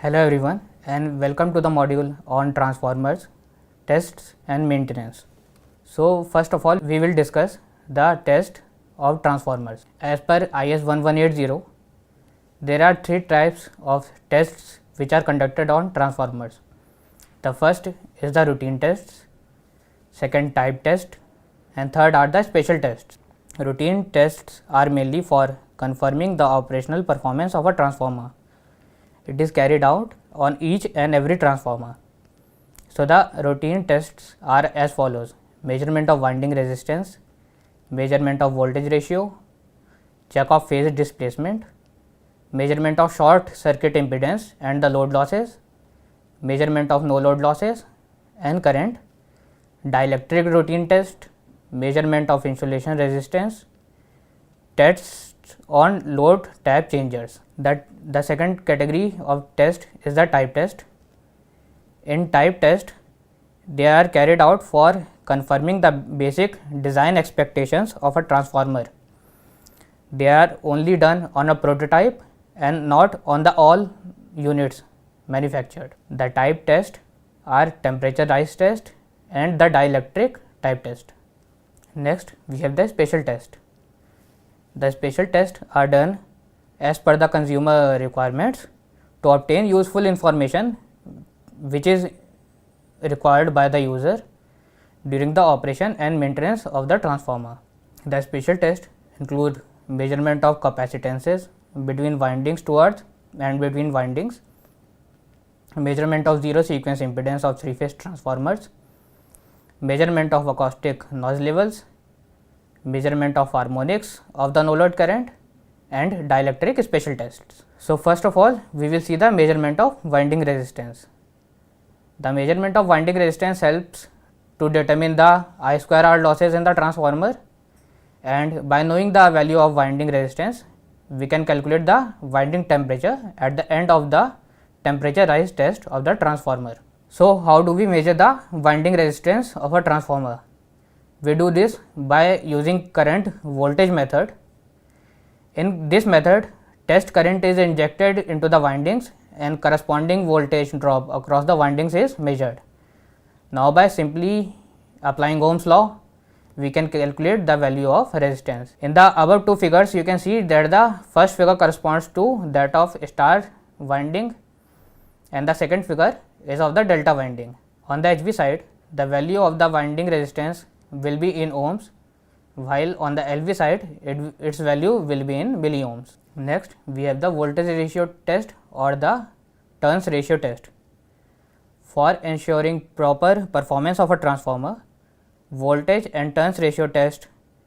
Hello everyone and welcome to the module on transformers, tests and maintenance. So first of all we will discuss the test of transformers. As per IS 1180, there are three types of tests which are conducted on transformers. The first is the routine tests, second type test and third are the special tests. Routine tests are mainly for confirming the operational performance of a transformer. It is carried out on each and every transformer. So the routine tests are as follows: measurement of winding resistance, measurement of voltage ratio, check of phase displacement, measurement of short circuit impedance and the load losses, measurement of no load losses and current, dielectric routine test, measurement of insulation resistance, tests on load tap changers. That the second category of test is the type test. In type test, they are carried out for confirming the basic design expectations of a transformer. They are only done on a prototype and not on the all units manufactured. The type test are temperature rise test and the dielectric type test. Next, we have the special test. The special tests are done as per the consumer requirements to obtain useful information which is required by the user during the operation and maintenance of the transformer. The special tests include measurement of capacitances between windings to earth and between windings, measurement of zero sequence impedance of three phase transformers, measurement of acoustic noise levels, measurement of harmonics of the no load current and dielectric special tests. So first of all we will see the measurement of winding resistance. The measurement of winding resistance helps to determine the I square R losses in the transformer, and by knowing the value of winding resistance we can calculate the winding temperature at the end of the temperature rise test of the transformer. So how do we measure the winding resistance of a transformer? We do this by using current voltage method. In this method, test current is injected into the windings and corresponding voltage drop across the windings is measured. Now by simply applying Ohm's law, we can calculate the value of resistance. In the above two figures, you can see that the first figure corresponds to that of star winding and the second figure is of the delta winding. On the HV side, the value of the winding resistance will be in ohms, while on the LV side its value will be in milliohms. Next, we have the voltage ratio test or the turns ratio test. For ensuring proper performance of a transformer, voltage and turns ratio test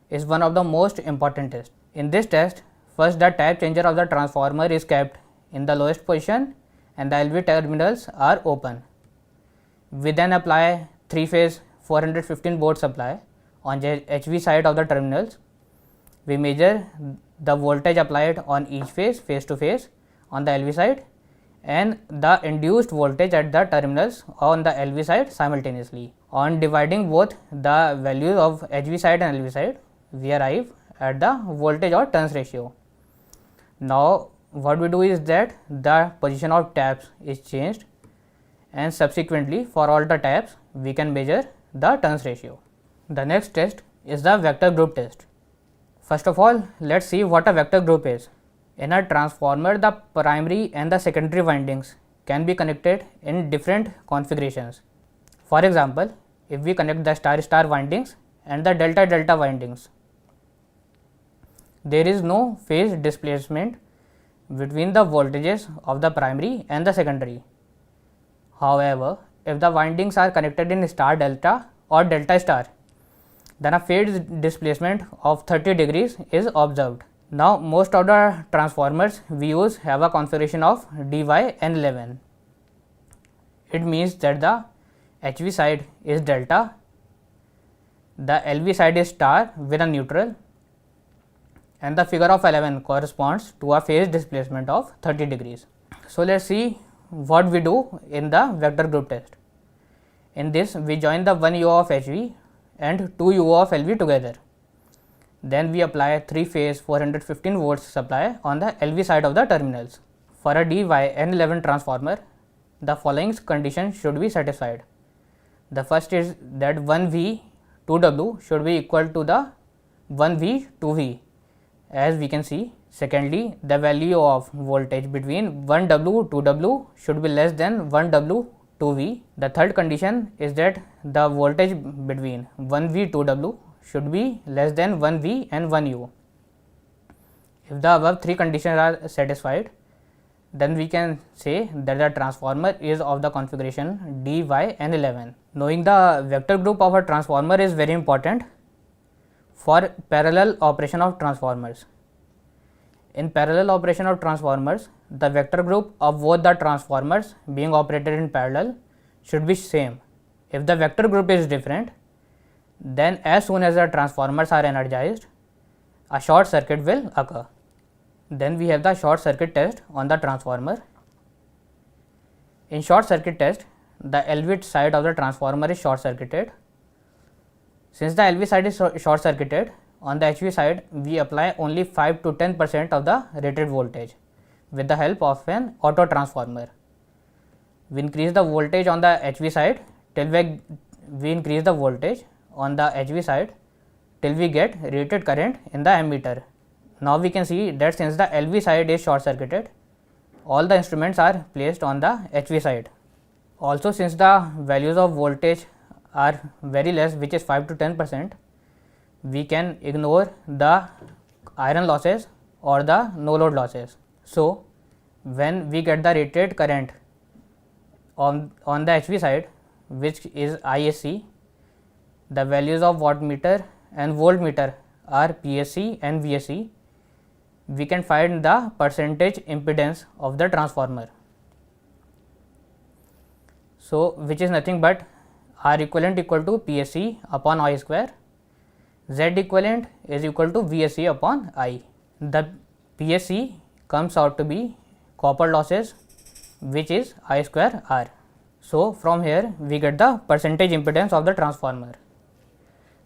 is one of the most important tests. In this test, first the tap changer of the transformer is kept in the lowest position and the LV terminals are open. We then apply 3-phase 415 volt supply on the HV side of the terminals. We measure the voltage applied on each phase, phase to phase on the LV side and the induced voltage at the terminals on the LV side simultaneously. On dividing both the values of HV side and LV side, we arrive at the voltage or turns ratio. Now what we do is that the position of taps is changed and subsequently for all the taps we can measure the turns ratio. The next test is the vector group test. First of all, let us see what a vector group is. In a transformer, the primary and the secondary windings can be connected in different configurations. For example, if we connect the star star windings and the delta delta windings, there is no phase displacement between the voltages of the primary and the secondary. However, if the windings are connected in star delta or delta star, then a phase displacement of 30 degrees is observed. Now most of the transformers we use have a configuration of DY-N11. It means that the HV side is delta, the LV side is star with a neutral, and the figure of 11 corresponds to a phase displacement of 30 degrees. So let us see what we do in the vector group test. In this, we join the 1 UO of HV and 2 UO of LV together. Then we apply 3-phase 415 volts supply on the LV side of the terminals. For a DYN11 transformer, the following conditions should be satisfied. The first is that 1V 2W should be equal to the 1V 2V, as we can see. Secondly, the value of voltage between 1W 2W should be less than 1W 2V. The third condition is that the voltage between 1V 2W should be less than 1V and 1U. If the above three conditions are satisfied, then we can say that the transformer is of the configuration DYN11. Knowing the vector group of a transformer is very important for parallel operation of transformers. In parallel operation of transformers, the vector group of both the transformers being operated in parallel should be same. If the vector group is different, then as soon as the transformers are energized, a short circuit will occur. Then we have the short circuit test on the transformer. In short circuit test, the LV side of the transformer is short circuited. Since the LV side is short circuited, on the HV side we apply only 5 to 10% of the rated voltage with the help of an auto transformer. We increase the voltage on the HV side till we increase the voltage on the HV side till we get rated current in the ammeter. Now we can see that since the LV side is short circuited, all the instruments are placed on the HV side. Also, since the values of voltage are very less, which is 5 to 10%, we can ignore the iron losses or the no load losses. So, when we get the rated current on the HV side, which is ISC, the values of wattmeter and voltmeter are PSC and VSC. We can find the percentage impedance of the transformer. So, which is nothing but R equivalent equal to PSC upon I square, Z equivalent is equal to VSC upon I. The PSC comes out to be copper losses, which is I square R. So, from here we get the percentage impedance of the transformer.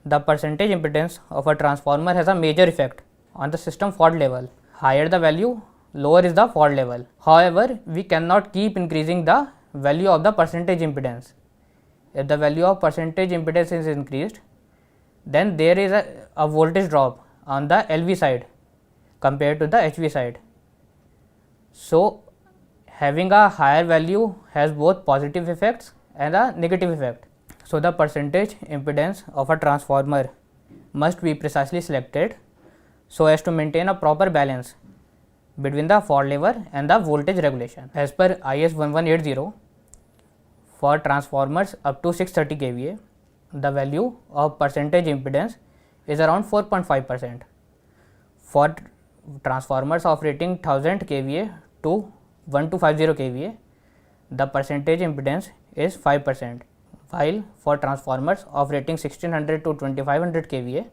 The percentage impedance of a transformer has a major effect on the system fault level. Higher the value, lower is the fault level. However, we cannot keep increasing the value of the percentage impedance. If the value of percentage impedance is increased, then there is a voltage drop on the LV side compared to the HV side. So, having a higher value has both positive effects and a negative effect. So, the percentage impedance of a transformer must be precisely selected so as to maintain a proper balance between the fault level and the voltage regulation. As per IS 1180, for transformers up to 630 kVA, the value of percentage impedance is around 4.5%. For transformers of rating 1000 kVA to 1250 kVA, the percentage impedance is 5%, while for transformers of rating 1600 to 2500 kVA,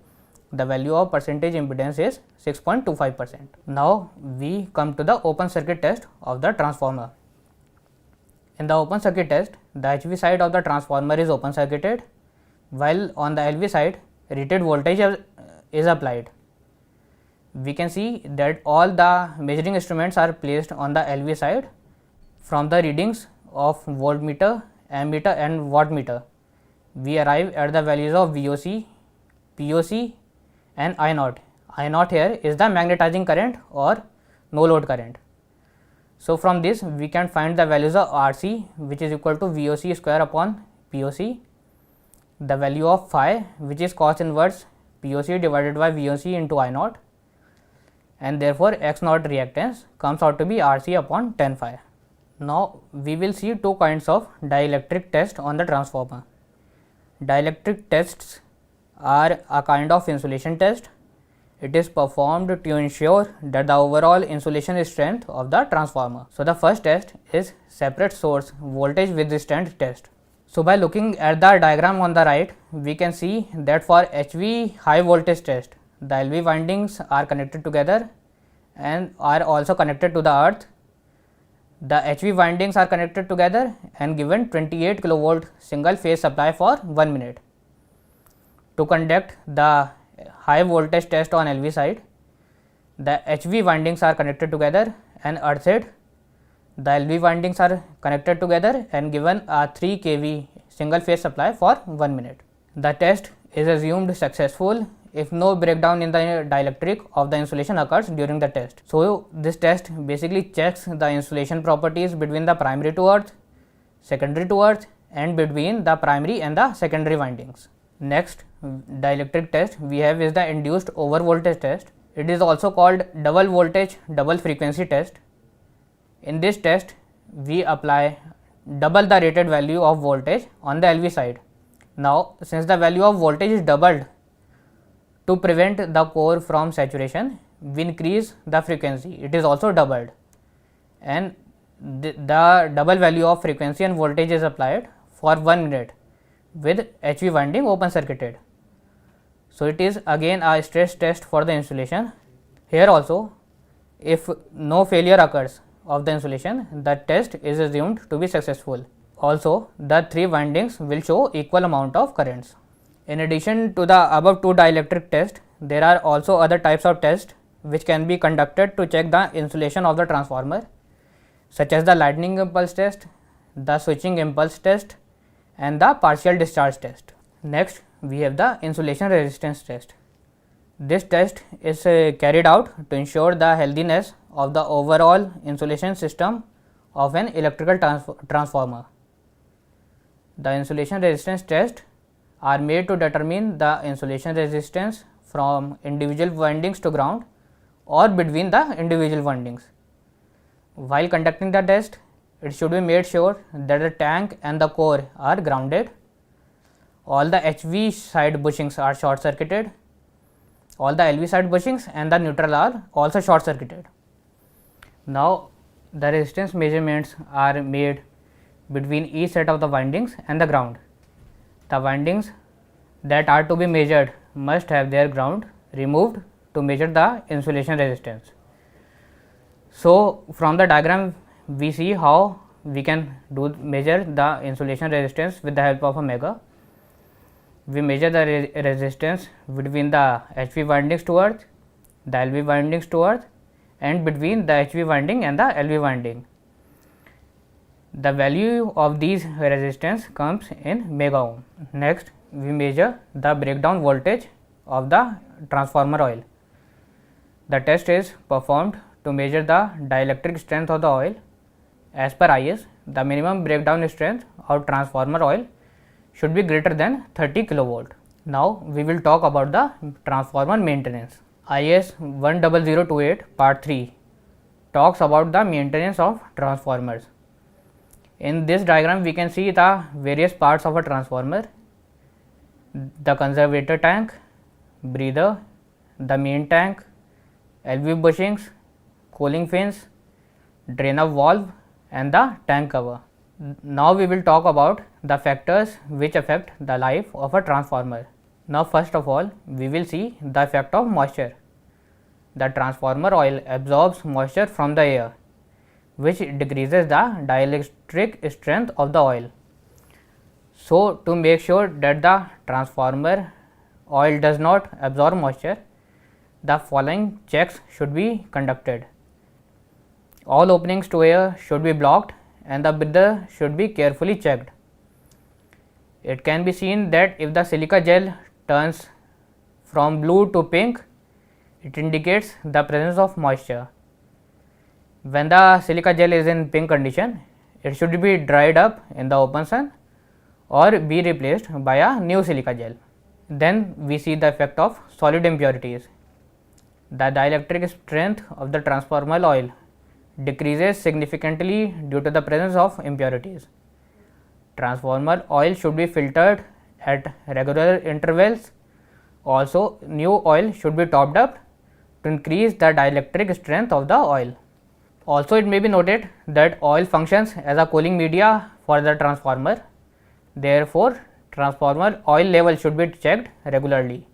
the value of percentage impedance is 6.25%. Now, we come to the open circuit test of the transformer. In the open circuit test, the HV side of the transformer is open circuited, while on the LV side rated voltage is applied. We can see that all the measuring instruments are placed on the LV side. From the readings of voltmeter, ammeter and wattmeter, we arrive at the values of VOC, POC and I naught. I naught here is the magnetizing current or no load current. So, from this we can find the values of RC, which is equal to VOC square upon POC, the value of phi, which is cos inverse POC divided by VOC into I naught, and therefore X naught reactance comes out to be RC upon 10 phi. Now, we will see two kinds of dielectric test on the transformer. Dielectric tests are a kind of insulation test. It is performed to ensure that the overall insulation strength of the transformer. So, the first test is separate source voltage resistance test. So, by looking at the diagram on the right, we can see that for HV high voltage test, the LV windings are connected together and are also connected to the earth. The HV windings are connected together and given 28 kilovolt single phase supply for 1 minute. To conduct the high voltage test on LV side, the HV windings are connected together and earthed The LV windings are connected together and given a 3 kV single phase supply for 1 minute. The test is assumed successful if no breakdown in the dielectric of the insulation occurs during the test. So, this test basically checks the insulation properties between the primary to earth, secondary to earth, and between the primary and the secondary windings. Next dielectric test we have is the induced over voltage test. It is also called double voltage double frequency test. In this test we apply double the rated value of voltage on the LV side. Now, since the value of voltage is doubled, to prevent the core from saturation, we increase the frequency. It is also doubled, and the double value of frequency and voltage is applied for 1 minute with HV winding open circuited. So, it is again a stress test for the insulation. Here also, if no failure occurs of the insulation, the test is assumed to be successful. Also, the 3 windings will show equal amount of currents. In addition to the above 2 dielectric tests, there are also other types of tests which can be conducted to check the insulation of the transformer, such as the lightning impulse test, the switching impulse test, and the partial discharge test. Next, we have the insulation resistance test. This test is carried out to ensure the healthiness of the overall insulation system of an electrical transformer. The insulation resistance tests are made to determine the insulation resistance from individual windings to ground or between the individual windings. While conducting the test, it should be made sure that the tank and the core are grounded, all the HV side bushings are short circuited, all the LV side bushings and the neutral are also short circuited. Now, the resistance measurements are made between each set of the windings and the ground. The windings that are to be measured must have their ground removed to measure the insulation resistance. So, from the diagram we see how we can measure the insulation resistance with the help of a megger. We measure the resistance between the HV windings to earth, the LV windings to earth, and between the HV winding and the LV winding. The value of these resistance comes in mega ohm. Next, we measure the breakdown voltage of the transformer oil. The test is performed to measure the dielectric strength of the oil. As per IS, the minimum breakdown strength of transformer oil should be greater than 30 kilovolt. Now, we will talk about the transformer maintenance. IS 10028 part 3 talks about the maintenance of transformers. In this diagram, we can see the various parts of a transformer: the conservator tank, breather, the main tank, LV bushings, cooling fins, drain of valve, and the tank cover. Now, we will talk about the factors which affect the life of a transformer. Now, first of all, we will see the effect of moisture. The transformer oil absorbs moisture from the air, which decreases the dielectric strength of the oil. So, to make sure that the transformer oil does not absorb moisture, the following checks should be conducted. All openings to air should be blocked and the breather should be carefully checked. It can be seen that if the silica gel turns from blue to pink, it indicates the presence of moisture. When the silica gel is in pink condition, it should be dried up in the open sun or be replaced by a new silica gel. Then we see the effect of solid impurities. The dielectric strength of the transformer oil decreases significantly due to the presence of impurities. Transformer oil should be filtered at regular intervals. Also, new oil should be topped up to increase the dielectric strength of the oil. Also, it may be noted that oil functions as a cooling media for the transformer. Therefore, transformer oil level should be checked regularly.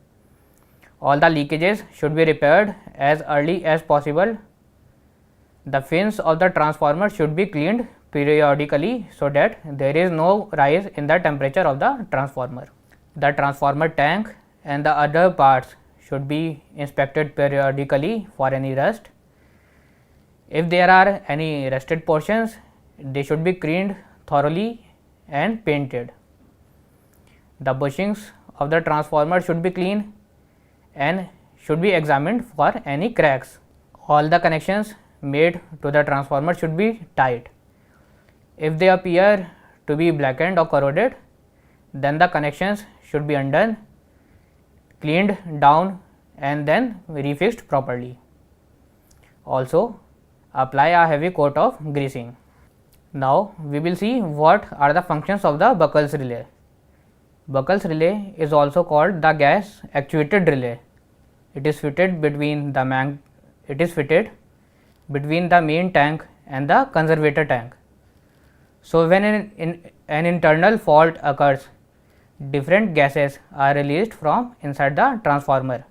All the leakages should be repaired as early as possible. The fins of the transformer should be cleaned periodically so that there is no rise in the temperature of the transformer. The transformer tank and the other parts should be inspected periodically for any rust. If there are any rusted portions, they should be cleaned thoroughly and painted. The bushings of the transformer should be clean and should be examined for any cracks. All the connections made to the transformer should be tight. If they appear to be blackened or corroded, then the connections should be undone, cleaned down and then refixed properly. Also, apply a heavy coat of greasing. Now, we will see what are the functions of the Buckles relay. Buckles relay is also called the gas actuated relay. It is fitted between the main tank and the conservator tank. So, when an internal fault occurs, different gases are released from inside the transformer.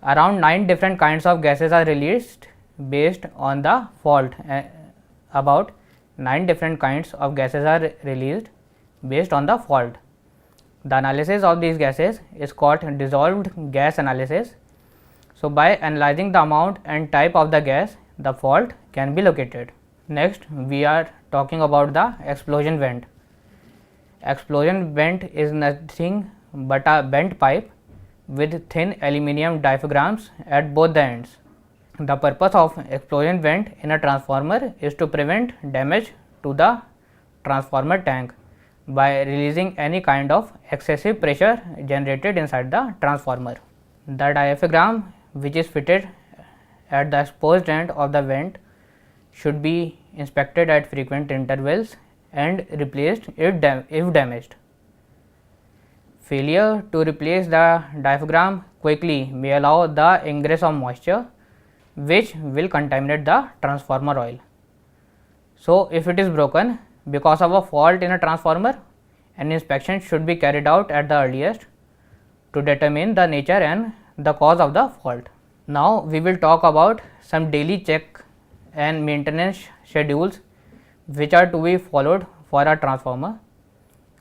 Around 9 different kinds of gases are released based on the fault. About 9 different kinds of gases are released based on the fault. The analysis of these gases is called dissolved gas analysis. So, by analyzing the amount and type of the gas, the fault can be located. Next, we are talking about the explosion vent. Explosion vent is nothing but a bent pipe with thin aluminum diaphragms at both the ends. The purpose of explosion vent in a transformer is to prevent damage to the transformer tank by releasing any kind of excessive pressure generated inside the transformer. The diaphragm which is fitted at the exposed end of the vent should be inspected at frequent intervals and replaced if damaged. Failure to replace the diaphragm quickly may allow the ingress of moisture, which will contaminate the transformer oil. So, if it is broken because of a fault in a transformer, an inspection should be carried out at the earliest to determine the nature and the cause of the fault. Now, we will talk about some daily check and maintenance schedules which are to be followed for a transformer.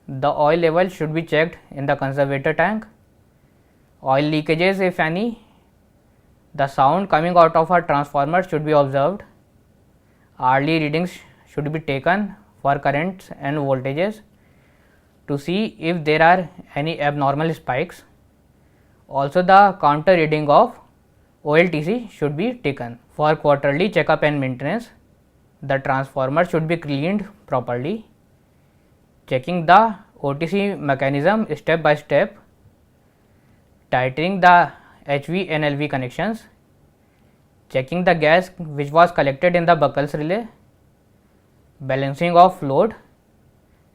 The oil level should be checked in the conservator tank. Oil leakages, if any. The sound coming out of a transformer should be observed. Hourly readings should be taken for currents and voltages to see if there are any abnormal spikes. Also, the counter reading of OLTC should be taken. For quarterly checkup and maintenance, the transformer should be cleaned properly. Checking the OTC mechanism step by step, tightening the HV and LV connections, checking the gas which was collected in the Buckles relay, balancing of load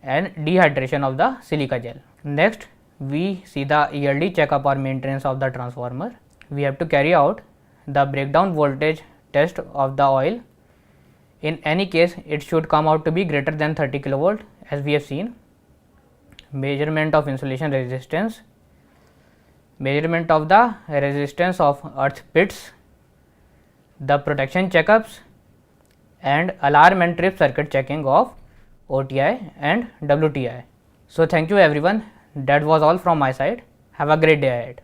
and dehydration of the silica gel. Next, we see the yearly checkup or maintenance of the transformer. We have to carry out the breakdown voltage test of the oil. In any case, it should come out to be greater than 30 kilovolt as we have seen. Measurement of insulation resistance, measurement of the resistance of earth pits, the protection checkups and alarm and trip circuit checking of OTI and WTI. So, thank you everyone. That was all from my side. Have a great day ahead.